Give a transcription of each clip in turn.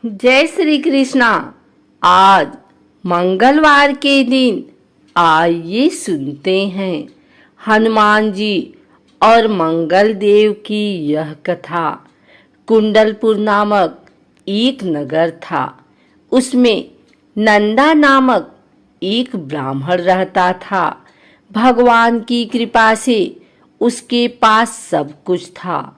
जय श्री कृष्णा। आज मंगलवार के दिन आइए सुनते हैं हनुमान जी और मंगल देव की यह कथा। कुंडलपुर नामक एक नगर था। उसमें नंदा नामक एक ब्राह्मण रहता था। भगवान की कृपा से उसके पास सब कुछ था,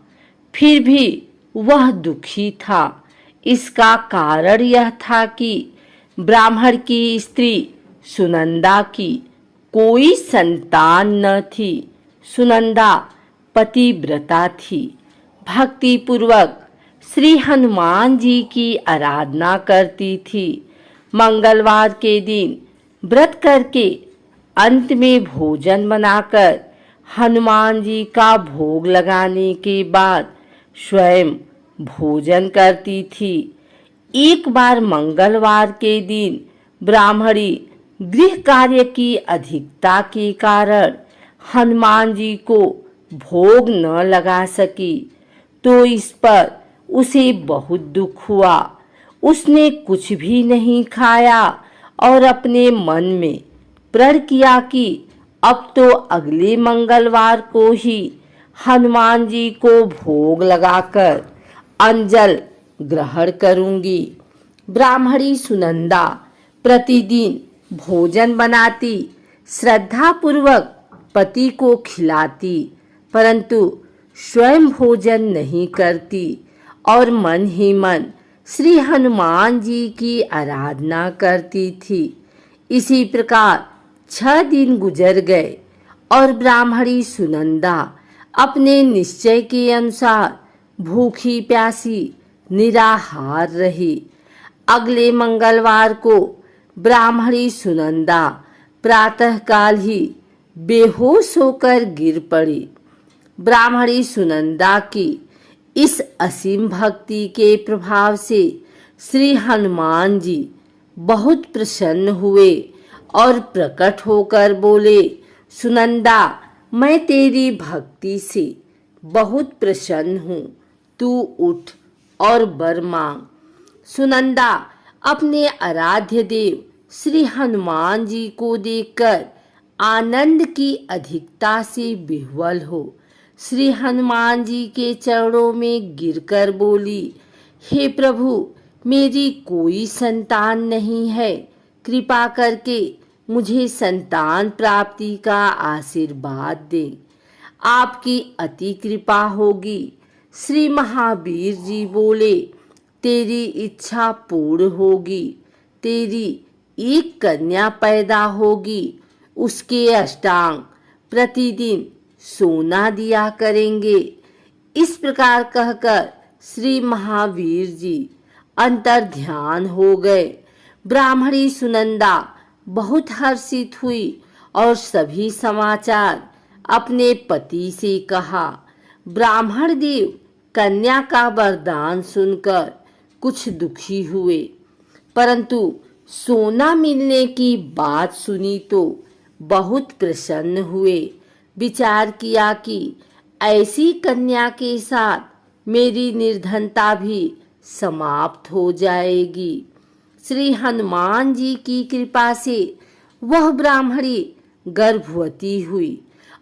फिर भी वह दुखी था। इसका कारण यह था कि ब्राह्मण की स्त्री सुनंदा की कोई संतान न थी। सुनंदा पतिव्रता थी, भक्ति पूर्वक श्री हनुमान जी की आराधना करती थी। मंगलवार के दिन व्रत करके अंत में भोजन बनाकर हनुमान जी का भोग लगाने के बाद स्वयं भोजन करती थी। एक बार मंगलवार के दिन ब्राह्मणी गृह कार्य की अधिकता के कारण हनुमान जी को भोग न लगा सकी, तो इस पर उसे बहुत दुख हुआ। उसने कुछ भी नहीं खाया और अपने मन में प्रण किया कि अब तो अगले मंगलवार को ही हनुमान जी को भोग लगाकर अंजल ग्रहण करूंगी। ब्राह्मणी सुनंदा प्रतिदिन भोजन बनाती, श्रद्धा पूर्वक पति को खिलाती, परंतु स्वयं भोजन नहीं करती और मन ही मन श्री हनुमान जी की आराधना करती थी। इसी प्रकार 6 दिन गुजर गए और ब्राह्मणी सुनंदा अपने निश्चय के अनुसार भूखी प्यासी निराहार रही। अगले मंगलवार को ब्राह्मणी सुनंदा प्रातःकाल ही बेहोश होकर गिर पड़ी। ब्राह्मणी सुनंदा की इस असीम भक्ति के प्रभाव से श्री हनुमान जी बहुत प्रसन्न हुए और प्रकट होकर बोले, सुनंदा, मैं तेरी भक्ति से बहुत प्रसन्न हूँ, तू उठ और वर मांग। सुनंदा अपने आराध्य देव श्री हनुमान जी को देखकर आनंद की अधिकता से विह्वल हो श्री हनुमान जी के चरणों में गिरकर बोली, हे प्रभु, मेरी कोई संतान नहीं है, कृपा करके मुझे संतान प्राप्ति का आशीर्वाद दे। आपकी अति कृपा होगी। श्री महावीर जी बोले, तेरी इच्छा पूर्ण होगी। तेरी एक कन्या पैदा होगी, उसके अष्टांग प्रतिदिन सोना दिया करेंगे। इस प्रकार कहकर श्री महावीर जी अंतर ध्यान हो गए। ब्राह्मणी सुनंदा बहुत हर्षित हुई और सभी समाचार अपने पति से कहा। ब्राह्मण देव कन्या का वरदान सुनकर कुछ दुखी हुए, परंतु सोना मिलने की बात सुनी तो बहुत प्रसन्न हुए। विचार किया कि ऐसी कन्या के साथ मेरी निर्धनता भी समाप्त हो जाएगी। श्री हनुमान जी की कृपा से वह ब्राह्मणी गर्भवती हुई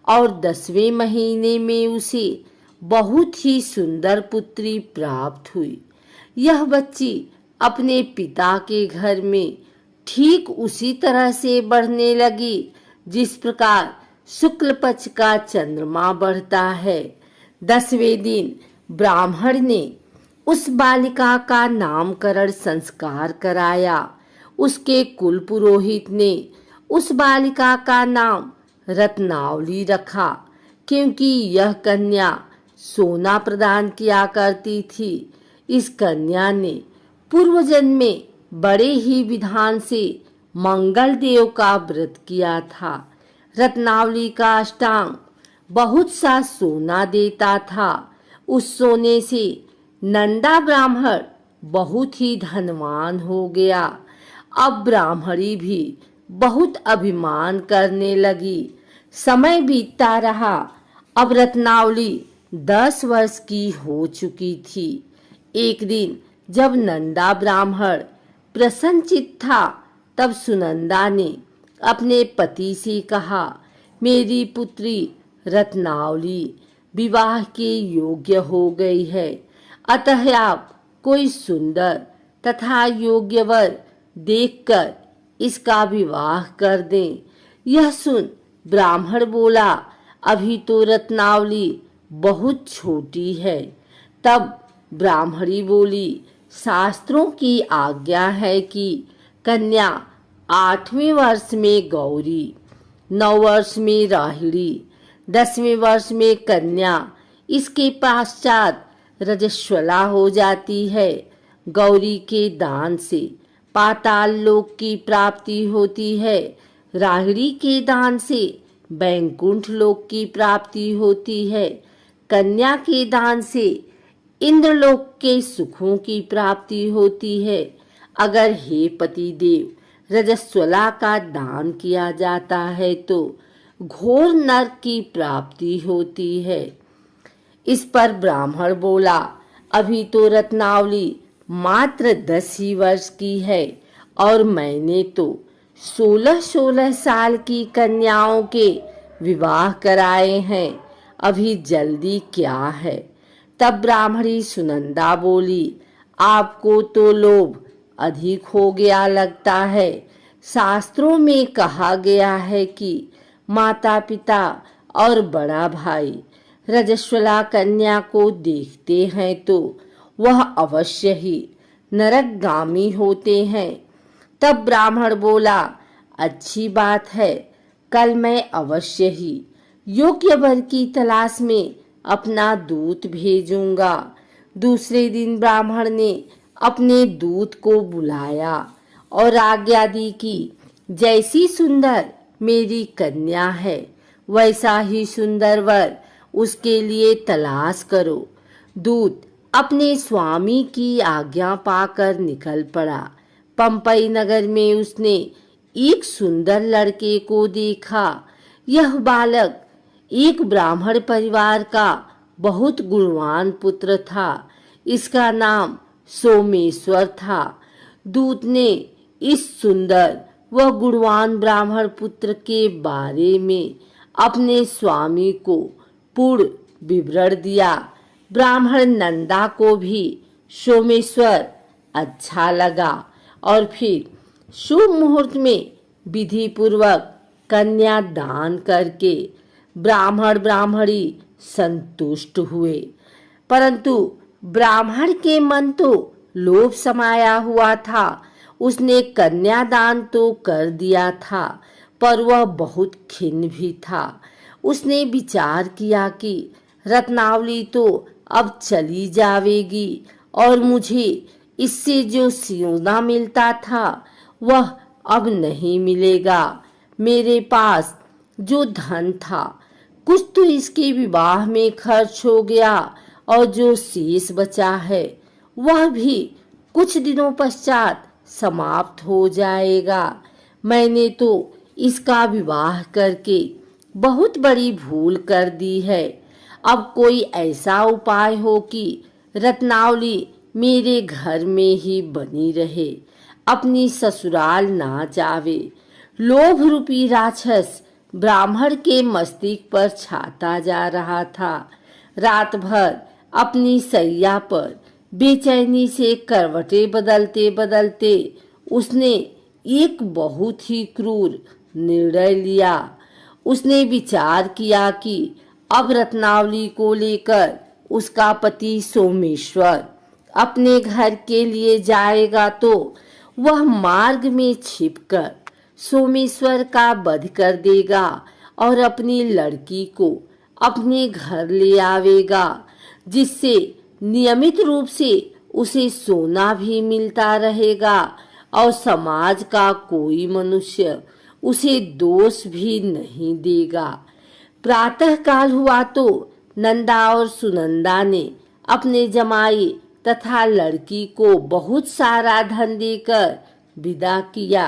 और 10वें महीने में उसे बहुत ही सुंदर पुत्री प्राप्त हुई। यह बच्ची अपने पिता के घर में ठीक उसी तरह से बढ़ने लगी जिस प्रकार शुक्ल पक्ष का चंद्रमा बढ़ता है। 10वें दिन ब्राह्मण ने उस बालिका का नामकरण संस्कार कराया। उसके कुल पुरोहित ने उस बालिका का नाम रत्नावली रखा, क्योंकि यह कन्या सोना प्रदान किया करती थी। इस कन्या ने पूर्व जन्म में बड़े ही विधान से मंगल देव का व्रत किया था। रत्नावली का अष्टांग बहुत सा सोना देता था। उस सोने से नंदा ब्राह्मण बहुत ही धनवान हो गया। अब ब्राह्मणी भी बहुत अभिमान करने लगी। समय बीतता रहा। अब रत्नावली 10 वर्ष की हो चुकी थी। एक दिन जब नंदा ब्राह्मण प्रसन्नचित्त था तब सुनंदा ने अपने पति से कहा, मेरी पुत्री रत्नावली विवाह के योग्य हो गई है, अतः आप कोई सुंदर तथा योग्य वर देखकर इसका विवाह कर दें। यह सुन ब्राह्मण बोला, अभी तो रत्नावली बहुत छोटी है। तब ब्राह्मणी बोली, शास्त्रों की आज्ञा है कि कन्या 8वें वर्ष में गौरी, 9 वर्ष में राहिणी, 10वें वर्ष में कन्या, इसके पश्चात रजस्वला हो जाती है। गौरी के दान से पाताल लोक की प्राप्ति होती है, राहिणी के दान से बैकुंठ लोक की प्राप्ति होती है, कन्या के दान से इंद्रलोक के सुखों की प्राप्ति होती है। अगर हे पति देव रजस्वला का दान किया जाता है तो घोर नरक की प्राप्ति होती है। इस पर ब्राह्मण बोला, अभी तो रत्नावली मात्र 10 ही वर्ष की है और मैंने तो 16-16 साल की कन्याओं के विवाह कराए हैं, अभी जल्दी क्या है। तब ब्राह्मणी सुनंदा बोली, आपको तो लोभ अधिक हो गया लगता है। शास्त्रों में कहा गया है कि माता पिता और बड़ा भाई रजस्वला कन्या को देखते हैं तो वह अवश्य ही नरकगामी होते हैं। तब ब्राह्मण बोला, अच्छी बात है, कल मैं अवश्य ही योग्य वर की तलाश में अपना दूत भेजूंगा। दूसरे दिन ब्राह्मण ने अपने दूत को बुलाया और आज्ञा दी कि जैसी सुंदर मेरी कन्या है वैसा ही सुंदर वर उसके लिए तलाश करो। दूत अपने स्वामी की आज्ञा पाकर निकल पड़ा। पंपई नगर में उसने एक सुंदर लड़के को देखा। यह बालक एक ब्राह्मण परिवार का बहुत गुणवान पुत्र था। इसका नाम सोमेश्वर था। दूत ने इस सुंदर व गुणवान ब्राह्मण पुत्र के बारे में अपने स्वामी को पूर्ण विवरण दिया। ब्राह्मण नंदा को भी सोमेश्वर अच्छा लगा और फिर शुभ मुहूर्त में विधि पूर्वक कन्या दान करके ब्राह्मण ब्राह्मणी संतुष्ट हुए। परंतु ब्राह्मण के मन तो लोभ समाया हुआ था। उसने कन्यादान तो कर दिया था पर वह बहुत खिन्न भी था। उसने विचार किया कि रत्नावली तो अब चली जावेगी और मुझे इससे जो सोना मिलता था वह अब नहीं मिलेगा। मेरे पास जो धन था कुछ तो इसके विवाह में खर्च हो गया और जो शेष बचा है वह भी कुछ दिनों पश्चात समाप्त हो जाएगा। मैंने तो इसका विवाह करके बहुत बड़ी भूल कर दी है। अब कोई ऐसा उपाय हो कि रत्नावली मेरे घर में ही बनी रहे, अपनी ससुराल ना जावे। लोभ रूपी राक्षस ब्राह्मण के मस्तिष्क पर छाता जा रहा था। रात भर अपनी सैया पर बेचैनी से करवटें बदलते बदलते उसने एक बहुत ही क्रूर निर्णय लिया। उसने विचार किया कि अब रत्नावली को लेकर उसका पति सोमेश्वर अपने घर के लिए जाएगा तो वह मार्ग में छिपकर सोमेश्वर का वध कर देगा और अपनी लड़की को अपने घर ले आवेगा, जिससे नियमित रूप से उसे सोना भी मिलता रहेगा और समाज का कोई मनुष्य उसे दोष भी नहीं देगा। प्रातः काल हुआ तो नंदा और सुनंदा ने अपने जमाई तथा लड़की को बहुत सारा धन देकर विदा किया।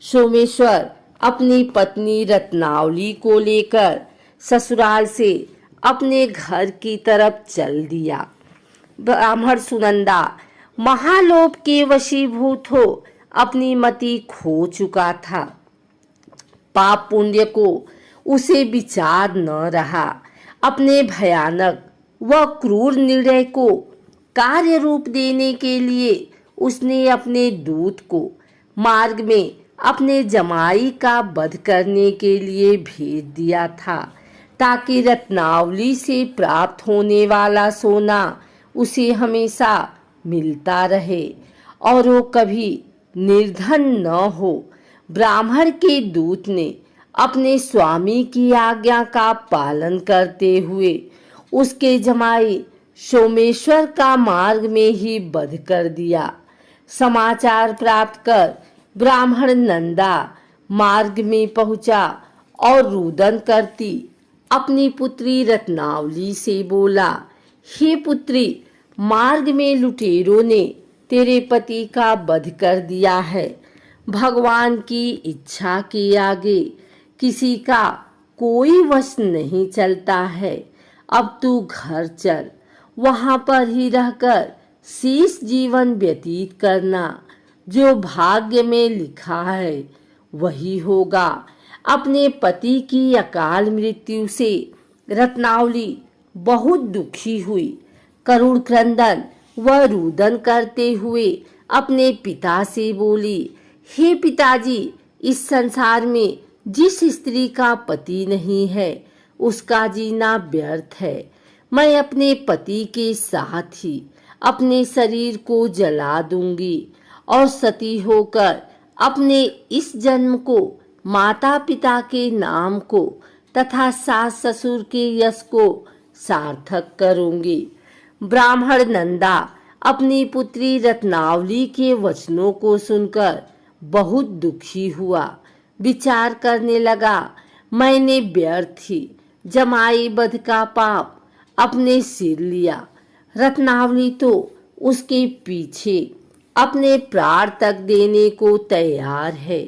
सोमेश्वर अपनी पत्नी रत्नावली को लेकर ससुराल से अपने घर की तरफ चल दिया। ब्राह्मण सुनंदा महालोभ के वशीभूत हो अपनी मति खो चुका था। पाप पुण्य को उसे विचार न रहा। अपने भयानक व क्रूर निर्णय को कार्य रूप देने के लिए उसने अपने दूत को मार्ग में अपने जमाई का वध करने के लिए भेज दिया था, ताकि रत्नावली से प्राप्त होने वाला सोना उसे हमेशा मिलता रहे और वो कभी निर्धन न हो। ब्राह्मण के दूत ने अपने स्वामी की आज्ञा का पालन करते हुए उसके जमाई सोमेश्वर का मार्ग में ही वध कर दिया। समाचार प्राप्त कर ब्राह्मण नंदा मार्ग में पहुंचा और रुदन करती अपनी पुत्री रत्नावली से बोला, हे पुत्री, मार्ग में लुटेरों ने तेरे पति का वध कर दिया है। भगवान की इच्छा के आगे किसी का कोई वश नहीं चलता है। अब तू घर चल, वहां पर ही रहकर शेष जीवन व्यतीत करना। जो भाग्य में लिखा है वही होगा। अपने पति की अकाल मृत्यु से रत्नावली बहुत दुखी हुई। करुण क्रंदन व रुदन करते हुए अपने पिता से बोली, हे पिताजी, इस संसार में जिस स्त्री का पति नहीं है उसका जीना व्यर्थ है। मैं अपने पति के साथ ही अपने शरीर को जला दूंगी और सती होकर अपने इस जन्म को, माता पिता के नाम को तथा सास ससुर के यश को सार्थक करूंगी। ब्राह्मण नंदा अपनी पुत्री रत्नावली के वचनों को सुनकर बहुत दुखी हुआ। विचार करने लगा, मैंने व्यर्थ ही जमाई वध का पाप अपने सिर लिया। रत्नावली तो उसके पीछे अपने प्राण तक देने को तैयार है।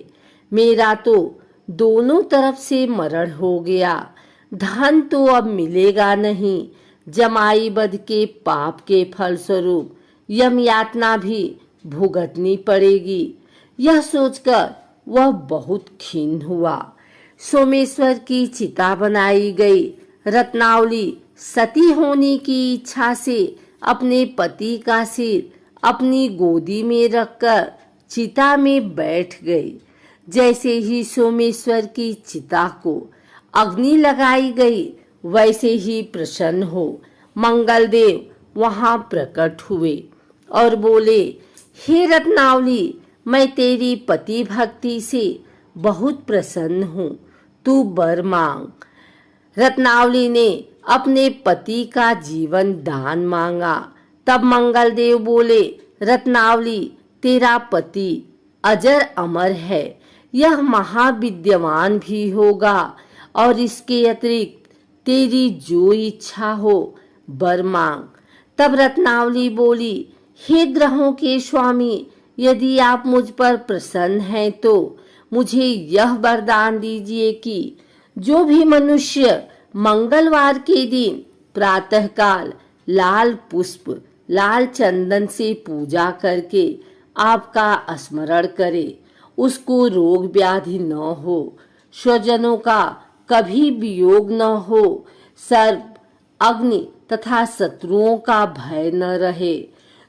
मेरा तो दोनों तरफ से मरण हो गया। धन तो अब मिलेगा नहीं। जमाई वध के पाप के फलस्वरूप यम यातना भी भुगतनी पड़ेगी। यह सोचकर वह बहुत खिन्न हुआ। सोमेश्वर की चिता बनाई गई। रत्नावली सती होने की इच्छा से अपने पति का सिर अपनी गोदी में रखकर चिता में बैठ गई। जैसे ही सोमेश्वर की चिता को अग्नि लगाई गई, वैसे ही प्रसन्न हो मंगलदेव वहां प्रकट हुए और बोले, हे रत्नावली, मैं तेरी पति भक्ति से बहुत प्रसन्न हूँ, तू वर मांग। रत्नावली ने अपने पति का जीवन दान मांगा। तब मंगलदेव बोले, रत्नावली, तेरा पति अजर अमर है, यह महाविद्यमान भी होगा और इसके अतिरिक्त तेरी जो इच्छा हो वर मांग। तब रत्नावली बोली, हे ग्रहों के स्वामी, यदि आप मुझ पर प्रसन्न हैं तो मुझे यह वरदान दीजिए कि जो भी मनुष्य मंगलवार के दिन प्रातःकाल लाल पुष्प, लाल चंदन से पूजा करके आपका स्मरण करे, उसको रोग व्याधि न हो, स्वजनों का कभी वियोग न हो, सर्प, अग्नि तथा शत्रुओं का भय न रहे।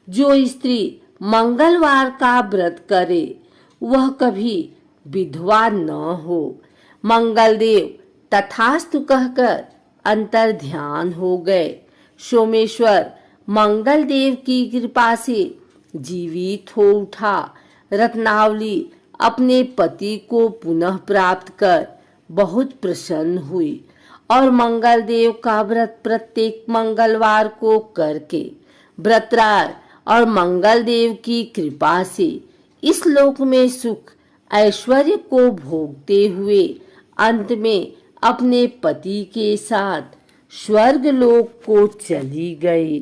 जो स्त्री मंगलवार का व्रत करे वह कभी विधवा न हो। मंगलदेव तथास्तु कहकर अंतर ध्यान हो गए। सोमेश्वर मंगलदेव की कृपा से जीवित हो उठा। रत्नावली अपने पति को पुनः प्राप्त कर बहुत प्रसन्न हुई और मंगलदेव का व्रत प्रत्येक मंगलवार को करके व्रतराज और मंगलदेव की कृपा से इस लोक में सुख ऐश्वर्य को भोगते हुए अंत में अपने पति के साथ स्वर्ग लोक को चली गई।